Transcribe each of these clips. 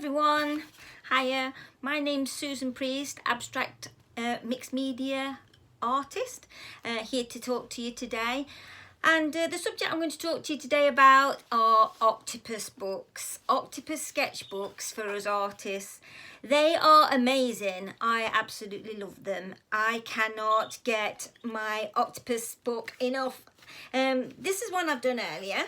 everyone, hiya, my name's Susan Priest, abstract mixed media artist, here to talk to you today. And the subject I'm going to talk to you today about are octopus books, octopus sketchbooks for us artists. They are amazing. I absolutely love them. I cannot get my octopus book enough. This is one I've done earlier.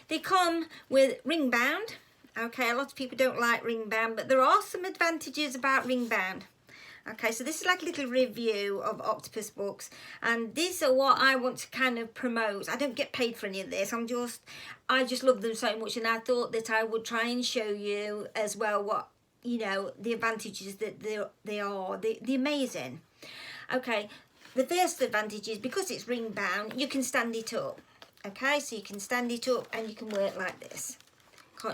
They come with ring bound. Okay, a lot of people don't like ring bound, but there are some advantages about ring bound. Okay, so this is like a little review of octopus books, and these are what I want to kind of promote. I don't get paid for any of this. I just love them so much, and I thought that I would try and show you as well what, you know, the advantages that they are. They're amazing. Okay, the first advantage is because it's ring bound, you can stand it up. Okay, so you can stand it up and you can work like this.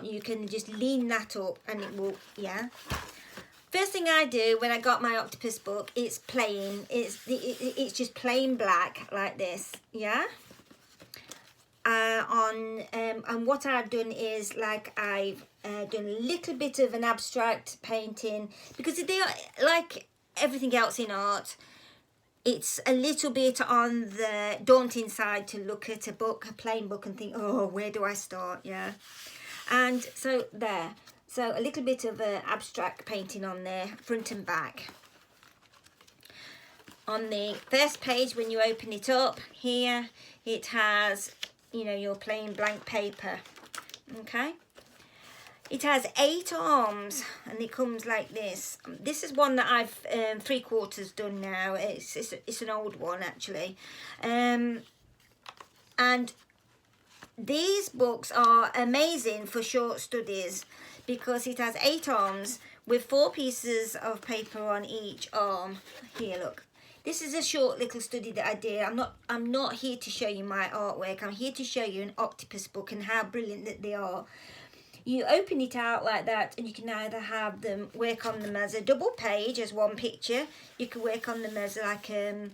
You can just lean that up and it will, yeah. First thing I do when I got my octopus book, it's plain. It's just plain black like this, yeah. And what I've done is like I've done a little bit of an abstract painting, because they are like everything else in art. It's a little bit on the daunting side to look at a book, a plain book, and think, oh, where do I start? Yeah. And so there. So a little bit of abstract painting on there, front and back. On the first page, when you open it up, here it has, you know, your plain blank paper. Okay. It has 8 arms, and it comes like this. This is one that I've 3/4 done now. It's an old one actually, and these books are amazing for short studies because it has 8 arms with 4 pieces of paper on each arm. Here, look. This is a short little study that I did. I'm not here to show you my artwork. I'm here to show you an octopus book and how brilliant that they are. You open it out like that, and you can either have them, work on them as a double page, as one picture. You can work on them as like a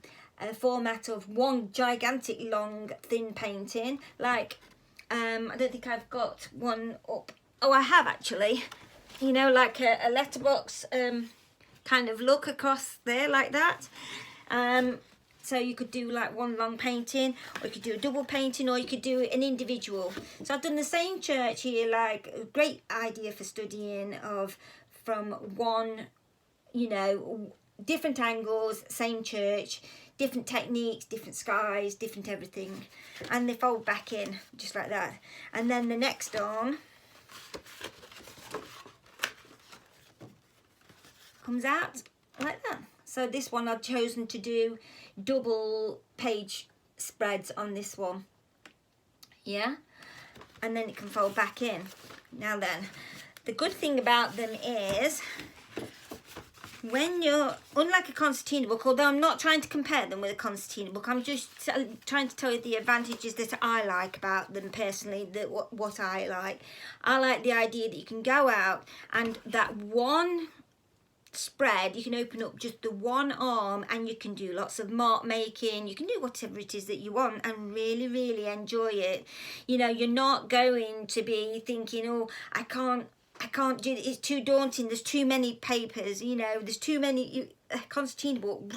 format of one gigantic long thin painting. Like, I don't think I've got one up. Oh, I have actually. You know, like a letterbox kind of look across there like that. So you could do like one long painting, or you could do a double painting, or you could do an individual. So I've done the same church here, like a great idea for studying from one, you know, different angles, same church, different techniques, different skies, different everything. And they fold back in just like that. And then the next arm comes out like that. So this one I've chosen to do double page spreads on this one, yeah, and then it can fold back in. Now then, the good thing about them is when you're, unlike a concertina book, although I'm not trying to compare them with a concertina book, I'm just trying to tell you the advantages that I like about them personally, what I like. I like the idea that you can go out and that one spread, you can open up just the one arm and you can do lots of mark making. You can do whatever it is that you want and really, really enjoy it. You know, you're not going to be thinking, oh, I can't do it, it's too daunting, there's too many papers, you know, there's too many, concertina book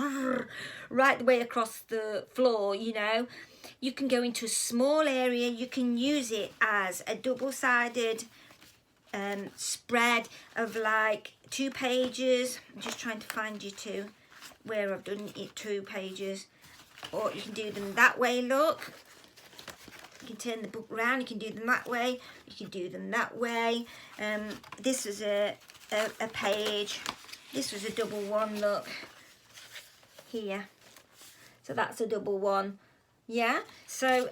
right the way across the floor, you know. You can go into a small area, you can use it as a double-sided spread of like 2 pages. I'm just trying to find you two where I've done it 2 pages. Or you can do them that way, look. You can turn the book around, you can do them that way, you can do them that way. This was a page, this was a double one, look, here. So that's a double one, yeah. So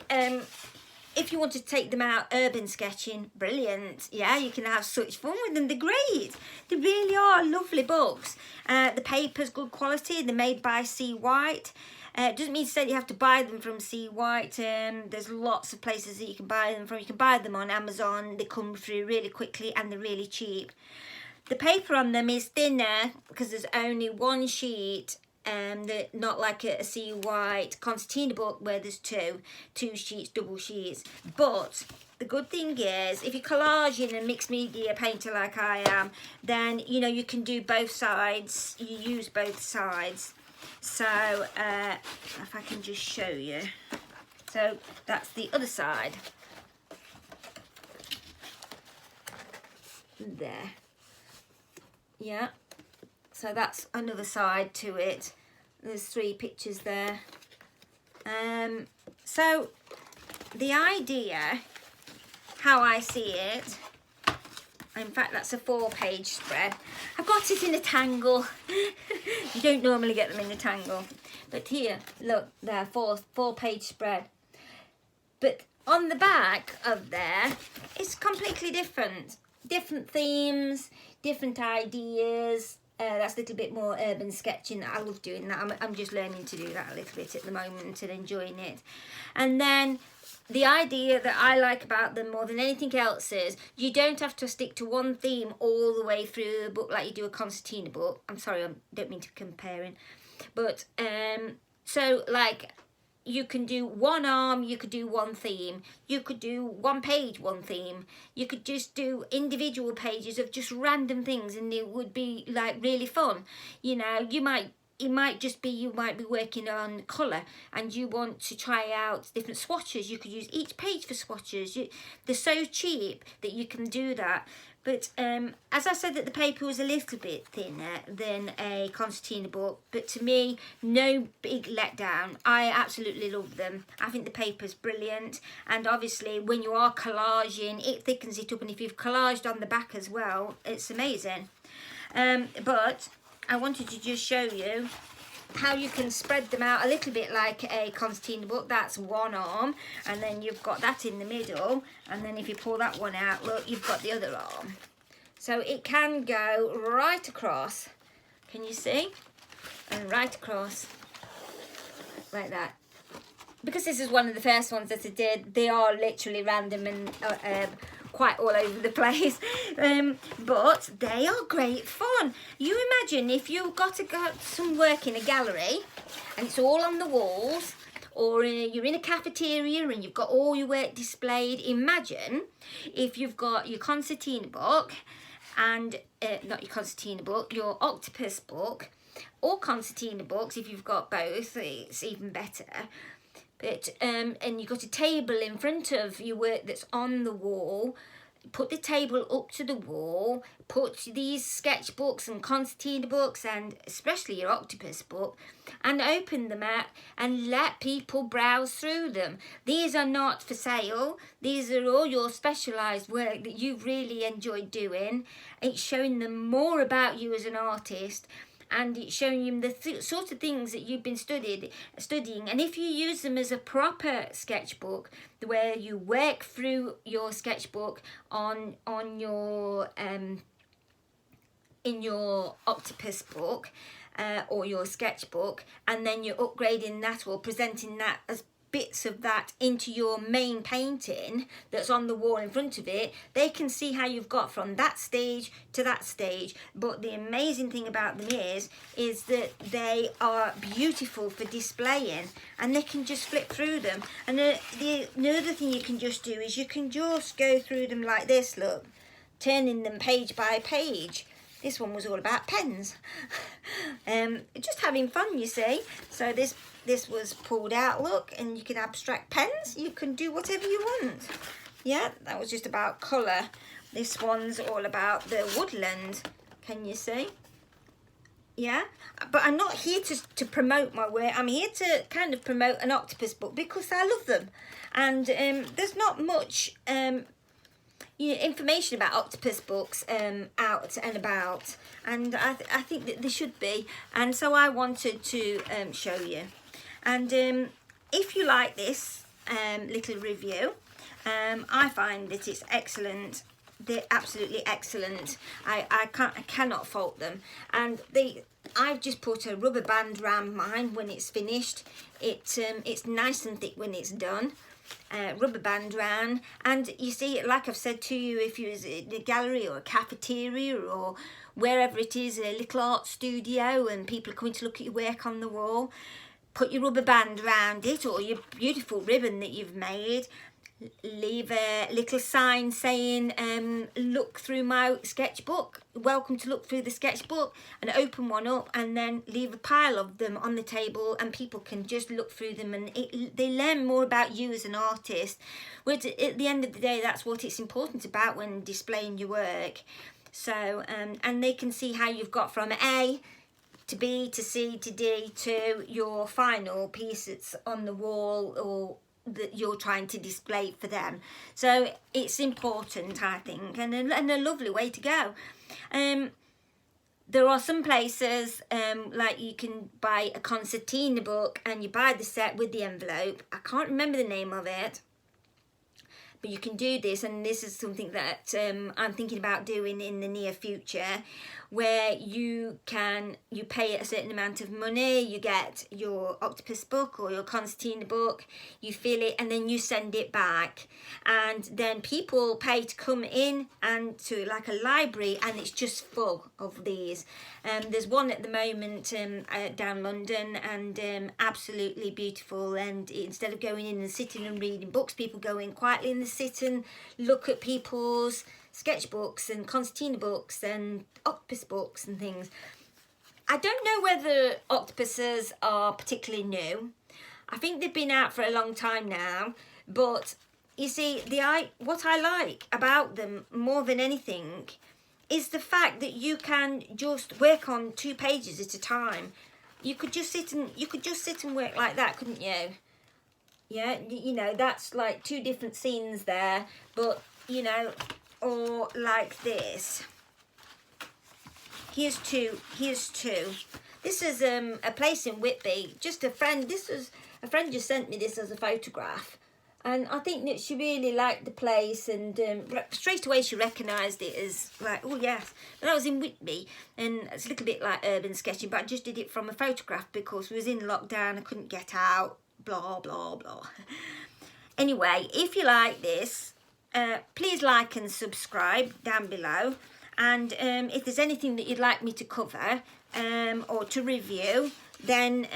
if you want to take them out urban sketching, brilliant. Yeah, you can have such fun with them. They're great. They really are lovely books. The paper's good quality. They're made by C. White. It doesn't mean to say you have to buy them from C. White. There's lots of places that you can buy them from. You can buy them on Amazon. They come through really quickly and they're really cheap. The paper on them is thinner because there's only one sheet not like a sea white concertina book where there's two sheets, double sheets. But the good thing is, if you're collaging and mixed media painter like I am, then you know you can do both sides. You use both sides. So if I can just show you. So that's the other side. There. Yeah. So that's another side to it. There's 3 pictures there. So the idea, how I see it, in fact that's a 4-page spread. I've got it in a tangle. You don't normally get them in a tangle. But here, look, there, 4-page spread. But on the back of there, it's completely different. Different themes, different ideas. That's a little bit more urban sketching. I love doing that. I'm just learning to do that a little bit at the moment and enjoying it. And then the idea that I like about them more than anything else is you don't have to stick to one theme all the way through the book like you do a concertina book. I'm sorry, I don't mean to be comparing. But so like you can do one arm, you could do one theme, you could do one page, one theme, you could just do individual pages of just random things, and it would be like really fun. You know, it might just be you might be working on colour and you want to try out different swatches. You could use each page for swatches. They're so cheap that you can do that. But as I said, that the paper was a little bit thinner than a concertina book, but to me, no big letdown. I absolutely love them. I think the paper's brilliant, and obviously when you are collaging, it thickens it up, and if you've collaged on the back as well, it's amazing. But I wanted to just show you how you can spread them out a little bit like a concertina book. That's one arm, and then you've got that in the middle, and then if you pull that one out, look, you've got the other arm. So it can go right across, can you see? And right across like that. Because this is one of the first ones that I did, they are literally random and quite all over the place, but they are great fun. You imagine if you've got some work in a gallery and it's all on the walls, or you're in a cafeteria and you've got all your work displayed. Imagine if you've got your concertina book and not your concertina book, your octopus book, or concertina books. If you've got both, it's even better. But and you've got a table in front of your work that's on the wall. Put the table up to the wall, put these sketchbooks and concertina books, and especially your octopus book, and open them out and let people browse through them. These are not for sale. These are all your specialised work that you've really enjoyed doing. It's showing them more about you as an artist, and it's showing you the sort of things that you've been studying. And if you use them as a proper sketchbook, where you work through your sketchbook on your in your octopus book or your sketchbook, and then you're upgrading that or presenting that as bits of that into your main painting that's on the wall in front of it, they can see how you've got from that stage to that stage. But the amazing thing about them is that they are beautiful for displaying, and they can just flip through them. And the other thing you can just do is you can just go through them like this, look, turning them page by page. This one was all about pens. Just having fun, you see. So this was pulled out, look, and you can abstract pens. You can do whatever you want. Yeah, that was just about colour. This one's all about the woodland. Can you see? Yeah, but I'm not here to promote my work. I'm here to kind of promote an octopus book because I love them. And there's not much information about octopus books out and about, and I think that there should be, and so I wanted to show you. And if you like this little review, I find that it's excellent. They're absolutely excellent. I cannot fault them. And I've just put a rubber band around mine when it's finished. It's nice and thick when it's done. rubber band around, and you see, like I've said to you, if you was in a gallery or a cafeteria or wherever it is, a little art studio, and people are coming to look at your work on the wall, put your rubber band around it or your beautiful ribbon that you've made. Leave a little sign saying look through my sketchbook, welcome to look through the sketchbook, and open one up, and then leave a pile of them on the table, and people can just look through them, and they learn more about you as an artist, which at the end of the day, that's what it's important about when displaying your work. So and they can see how you've got from A to B to C to D to your final piece that's on the wall or that you're trying to display for them. So it's important, I think, and a lovely way to go. There are some places like you can buy a concertina book and you buy the set with the envelope. I can't remember the name of it, but you can do this, and this is something that I'm thinking about doing in the near future, where you pay a certain amount of money, you get your octopus book or your concertina book, you fill it, and then you send it back, and then people pay to come in and to like a library, and it's just full of these. There's one at the moment down London, and absolutely beautiful, and instead of going in and sitting and reading books, people go in quietly and they sit and look at people's sketchbooks and concertina books and octopus books and things. I don't know whether octopuses are particularly new. I think they've been out for a long time now, but you see, what I like about them more than anything is the fact that you can just work on 2 pages at a time. You could just sit and work like that, couldn't you? Yeah, you know, that's like 2 different scenes there, but you know, or like this. Here's two. This is a place in Whitby. Just a friend. A friend just sent me this as a photograph, and I think that she really liked the place, and straight away she recognised it as like, oh yes. But I was in Whitby, and it's a little bit like urban sketching, but I just did it from a photograph because we was in lockdown. I couldn't get out. Blah blah blah. Anyway, if you like this, please like and subscribe down below, and if there's anything that you'd like me to cover or to review, then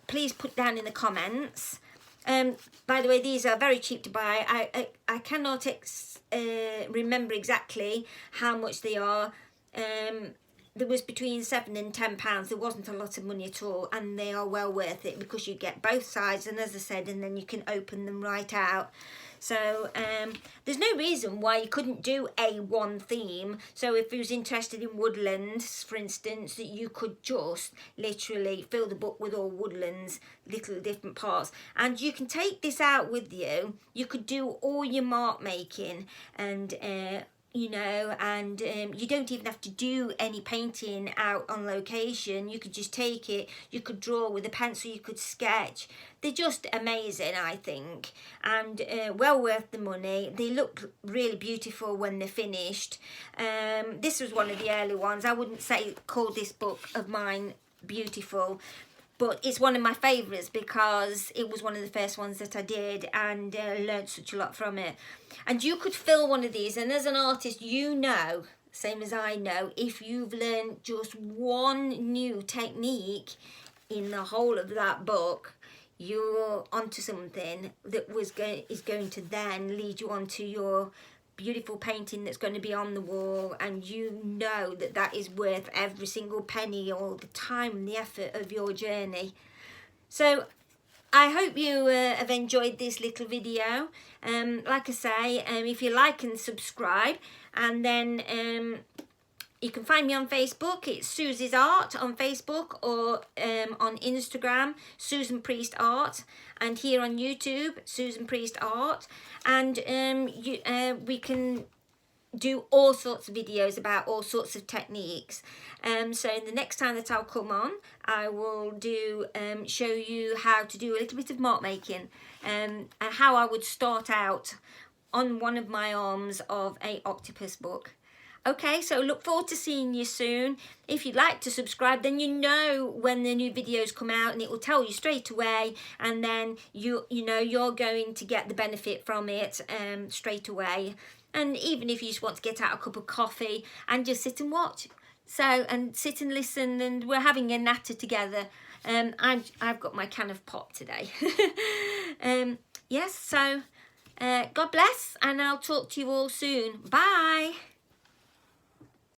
please put down in the comments. By the way, these are very cheap to buy. I cannot remember exactly how much they are. There was between £7 and £10. There wasn't a lot of money at all, and they are well worth it because you get both sides, and as I said, and then you can open them right out. So there's no reason why you couldn't do one theme. So if you was interested in woodlands, for instance, that you could just literally fill the book with all woodlands, little different parts, and you can take this out with you. You could do all your mark making, and you know, and you don't even have to do any painting out on location. You could just take it, you could draw with a pencil, you could sketch. They're just amazing, I think, and well worth the money. They look really beautiful when they're finished. This was one of the early ones. I wouldn't call this book of mine beautiful, but it's one of my favourites because it was one of the first ones that I did, and learned such a lot from it. And you could fill one of these, and as an artist, you know, same as I know, if you've learned just one new technique in the whole of that book, you're onto something that is going to then lead you on to your beautiful painting that's going to be on the wall, and you know that that is worth every single penny, all the time and the effort of your journey. So I hope you have enjoyed this little video. Like I say, if you like and subscribe, and then you can find me on Facebook. It's Suzies Art on Facebook, or on Instagram, Susan Priest Art, and here on YouTube, Susan Priest Art. And we can do all sorts of videos about all sorts of techniques. So the next time that I'll come on, I will show you how to do a little bit of mark making, and how I would start out on one of my arms of a octopus book. Okay, so look forward to seeing you soon. If you'd like to subscribe, then you know when the new videos come out, and it will tell you straight away, and then you know you're going to get the benefit from it straight away. And even if you just want to get out a cup of coffee and just sit and watch, and sit and listen, and we're having a natter together. I've got my can of pop today. Yes, so God bless, and I'll talk to you all soon. Bye.